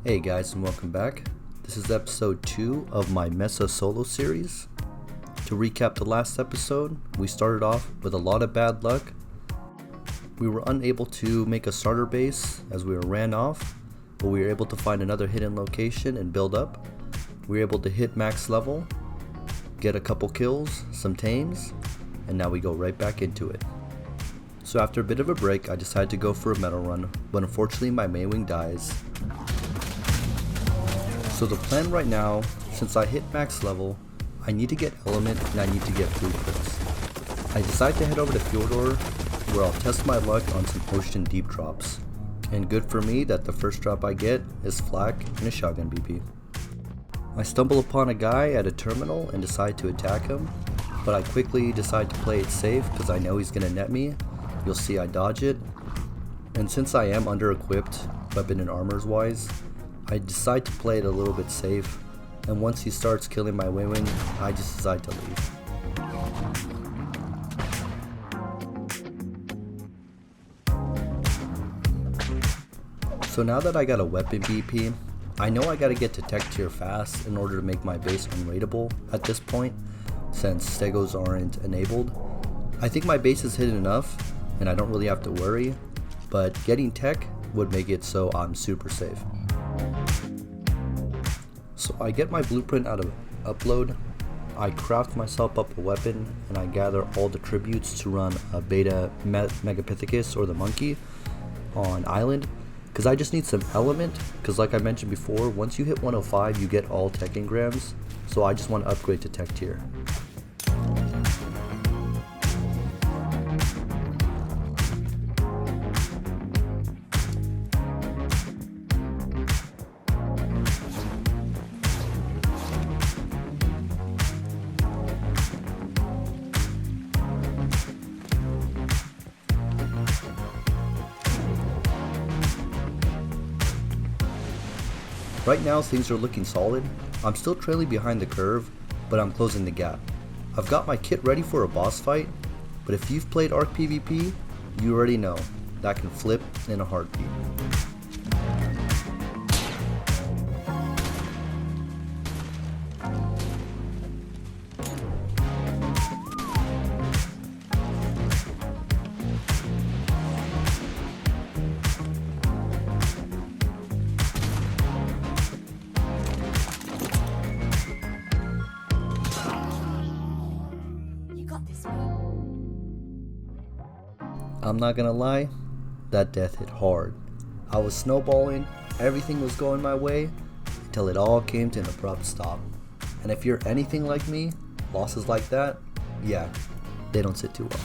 Hey guys, and welcome back. This is episode 2 of my Mesa solo series. To recap the last episode, we started off with a lot of bad luck. We were unable to make a starter base as we were ran off, but we were able to find another hidden location and build up. We were able to hit max level, get a couple kills, some tames, and now we go right back into it. So after a bit of a break, I decided to go for a metal run, but unfortunately my main wing dies. So the plan right now, since I hit max level, I need to get element and I need to get blueprints. I decide to head over to Fjordor, where I'll test my luck on some ocean deep drops. And good for me that the first drop I get is flak and a shotgun BP. I stumble upon a guy at a terminal and decide to attack him, but I quickly decide to play it safe because I know he's gonna net me. You'll see I dodge it. And since I am under equipped, weapon and armors wise, I decide to play it a little bit safe, and once he starts killing my wing, I just decide to leave. So now that I got a weapon BP, I know I gotta get to tech tier fast in order to make my base unraidable at this point, since stegos aren't enabled. I think my base is hidden enough, and I don't really have to worry, but getting tech would make it so I'm super safe. So I get my blueprint out of upload, I craft myself up a weapon, and I gather all the tributes to run a beta Megapithecus or the monkey on island, because I just need some element, because like I mentioned before, once you hit 105 you get all tech engrams, so I just want to upgrade to tech tier. Right now things are looking solid. I'm still trailing behind the curve, but I'm closing the gap. I've got my kit ready for a boss fight, but if you've played Ark PvP, you already know that can flip in a heartbeat. I'm not gonna lie, that death hit hard. I was snowballing, everything was going my way, until it all came to an abrupt stop. And if you're anything like me, losses like that, yeah, they don't sit too well.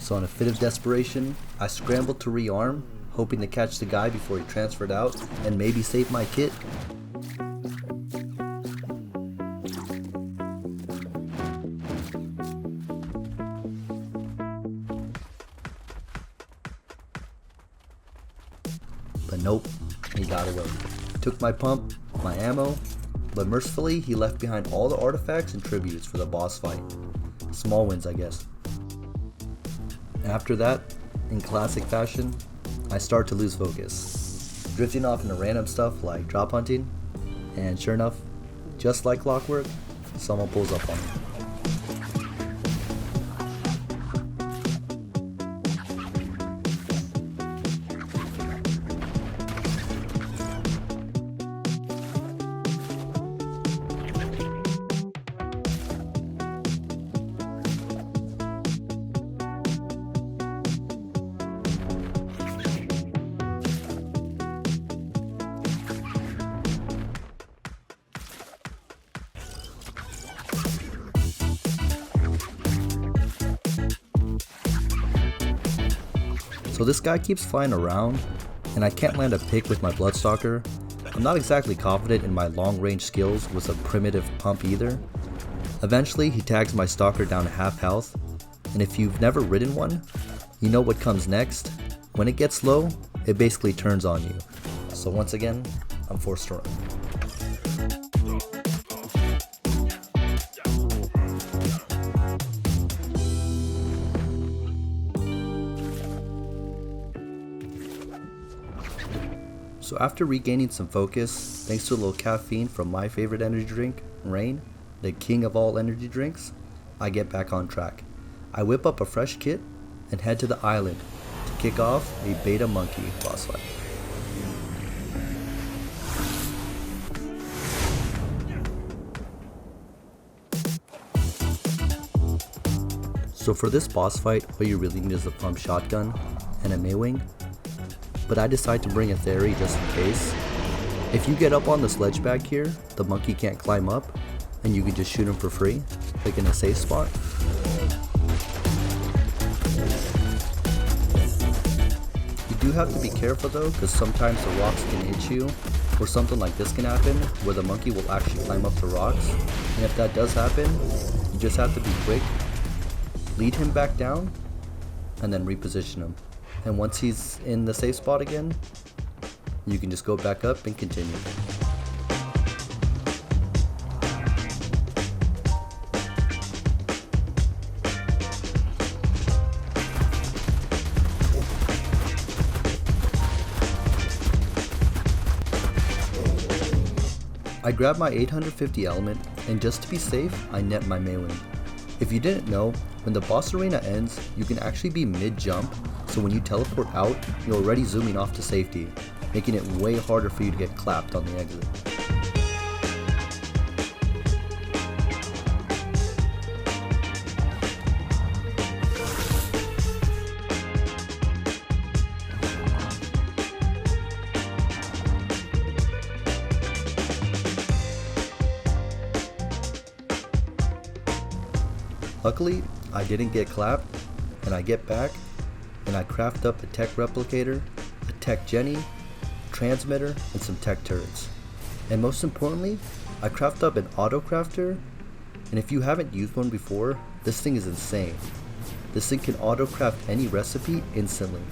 So in a fit of desperation, I scrambled to rearm, hoping to catch the guy before he transferred out and maybe save my kit. But nope, he got away. Took my pump, my ammo, but mercifully he left behind all the artifacts and tributes for the boss fight. Small wins, I guess. After that, in classic fashion, I start to lose focus, drifting off into random stuff like drop hunting, and sure enough, just like clockwork, someone pulls up on me. So this guy keeps flying around, and I can't land a pick with my Bloodstalker. I'm not exactly confident in my long range skills with a primitive pump either. Eventually he tags my Stalker down to half health, and if you've never ridden one, you know what comes next. When it gets low, it basically turns on you. so once again, I'm forced to run. So after regaining some focus, thanks to a little caffeine from my favorite energy drink, Rain, the king of all energy drinks, I get back on track. I whip up a fresh kit and head to the island to kick off a beta monkey boss fight. So for this boss fight, all you really need is a pump shotgun and a Maywing, but I decide to bring a Theory just in case. If you get up on the sledge back here, the monkey can't climb up, and you can just shoot him for free, like in a safe spot. You do have to be careful though, because sometimes the rocks can hit you, or something like this can happen, where the monkey will actually climb up the rocks, and if that does happen, you just have to be quick, lead him back down, and then reposition him. And once he's in the safe spot again, you can just go back up and continue. I grab my 850 element, and just to be safe, I net my Maywing. If you didn't know, when the boss arena ends, you can actually be mid-jump, so when you teleport out, you're already zooming off to safety, making it way harder for you to get clapped on the exit. Luckily, I didn't get clapped, and I get back, and I craft up a tech replicator, a tech Jenny, transmitter, and some tech turrets. And most importantly, I craft up an auto crafter, and if you haven't used one before, this thing is insane. This thing can auto craft any recipe instantly.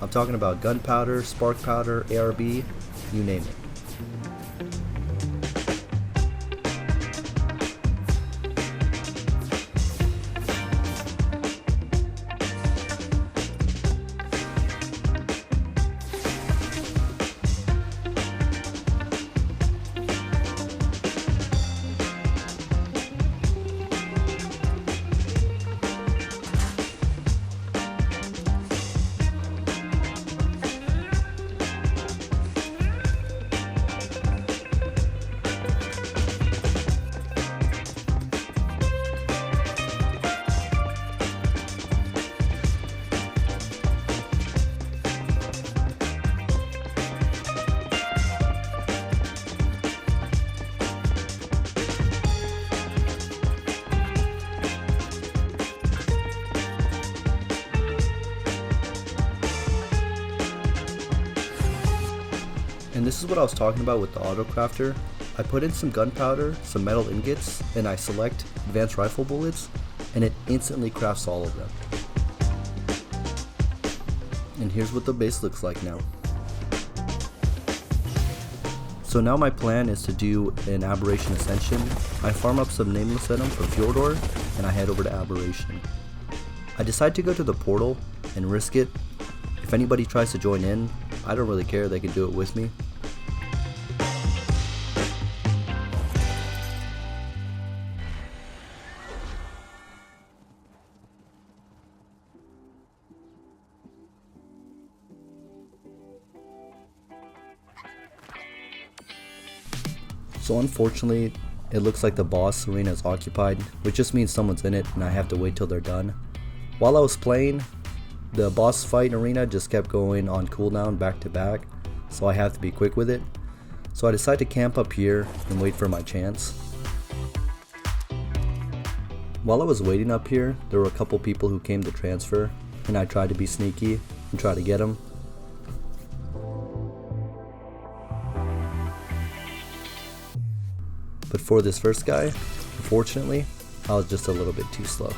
I'm talking about gunpowder, spark powder, ARB, you name it. And this is what I was talking about with the auto crafter. I put in some gunpowder, some metal ingots, and I select advanced rifle bullets, and it instantly crafts all of them. And here's what the base looks like now. So now my plan is to do an Aberration Ascension. I farm up some Nameless Venom from Fjordor, and I head over to Aberration. I decide to go to the portal and risk it. If anybody tries to join in, I don't really care, they can do it with me. So unfortunately, it looks like the boss arena is occupied, which just means someone's in it and I have to wait till they're done. While I was playing, the boss fight arena just kept going on cooldown back to back, so I have to be quick with it. So I decided to camp up here and wait for my chance. While I was waiting up here, there were a couple people who came to transfer, and I tried to be sneaky and try to get them. But for this first guy, unfortunately, I was just a little bit too slow.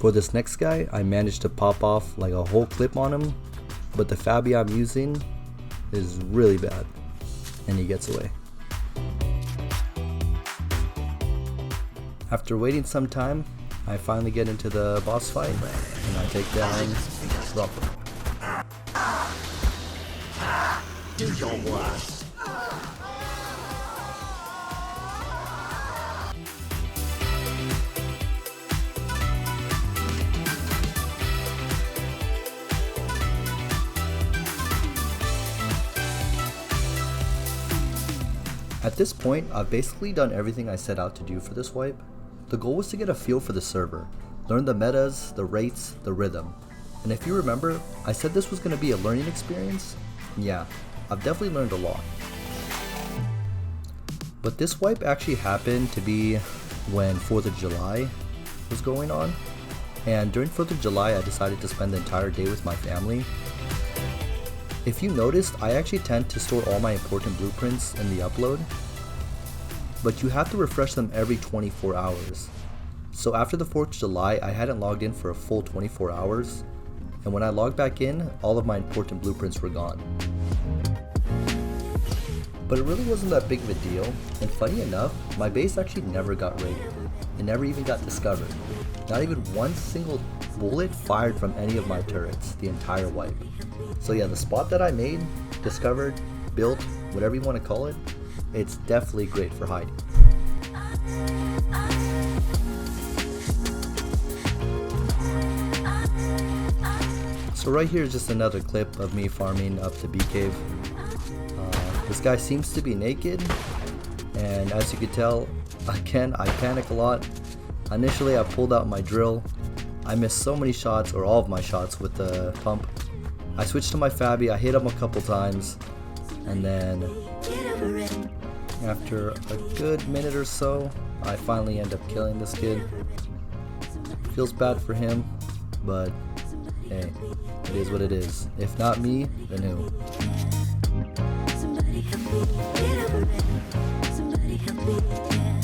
For this next guy, I managed to pop off like a whole clip on him, but the Fabi I'm using is really bad, and he gets away. After waiting some time, I finally get into the boss fight, and I take down Rubber. Do your worst. At this point, I've basically done everything I set out to do for this wipe. The goal was to get a feel for the server, learn the metas, the rates, the rhythm. And if you remember, I said this was going to be a learning experience. Yeah, I've definitely learned a lot. But this wipe actually happened to be when 4th of July was going on. And during 4th of July, I decided to spend the entire day with my family. If you noticed, I actually tend to store all my important blueprints in the upload, but you have to refresh them every 24 hours. So after the 4th of July, I hadn't logged in for a full 24 hours, and when I logged back in, all of my important blueprints were gone. But it really wasn't that big of a deal, and funny enough, my base actually never got raided. It never even got discovered. Not even one single bullet fired from any of my turrets the entire wipe. So yeah, the spot that I made, discovered, built, whatever you want to call it, it's definitely great for hiding. So right here is just another clip of me farming up to B cave. This guy seems to be naked, and as you can tell, again, I panic a lot. Initially I pulled out my drill. I missed so many shots, or all of my shots, with the pump. I switched to my Fabi, I hit him a couple times, and then after a good minute or so, I finally end up killing this kid. Feels bad for him, but hey, it is what it is. If not me, then who? Somebody help me, get over it. Somebody help me, yeah.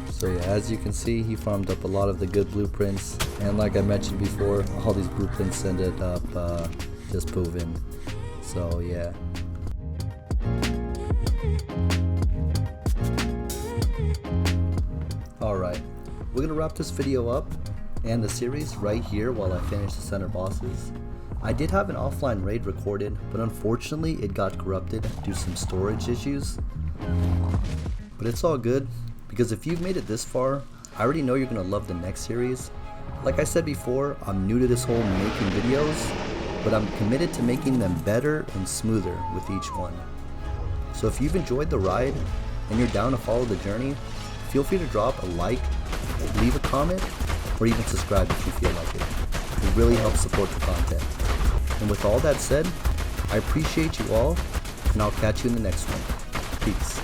So yeah, as you can see, he farmed up a lot of the good blueprints, and like I mentioned before, all these blueprints ended up just proven. So yeah. Alright, we're gonna wrap this video up and the series right here while I finish the center bosses. I did have an offline raid recorded, but unfortunately it got corrupted due to some storage issues. But it's all good, because if you've made it this far, I already know you're gonna love the next series. Like I said before, I'm new to this whole making videos, but I'm committed to making them better and smoother with each one. So if you've enjoyed the ride and you're down to follow the journey, feel free to drop a like, leave a comment, or even subscribe if you feel like it. It really helps support the content. And with all that said, I appreciate you all, and I'll catch you in the next one. Peace.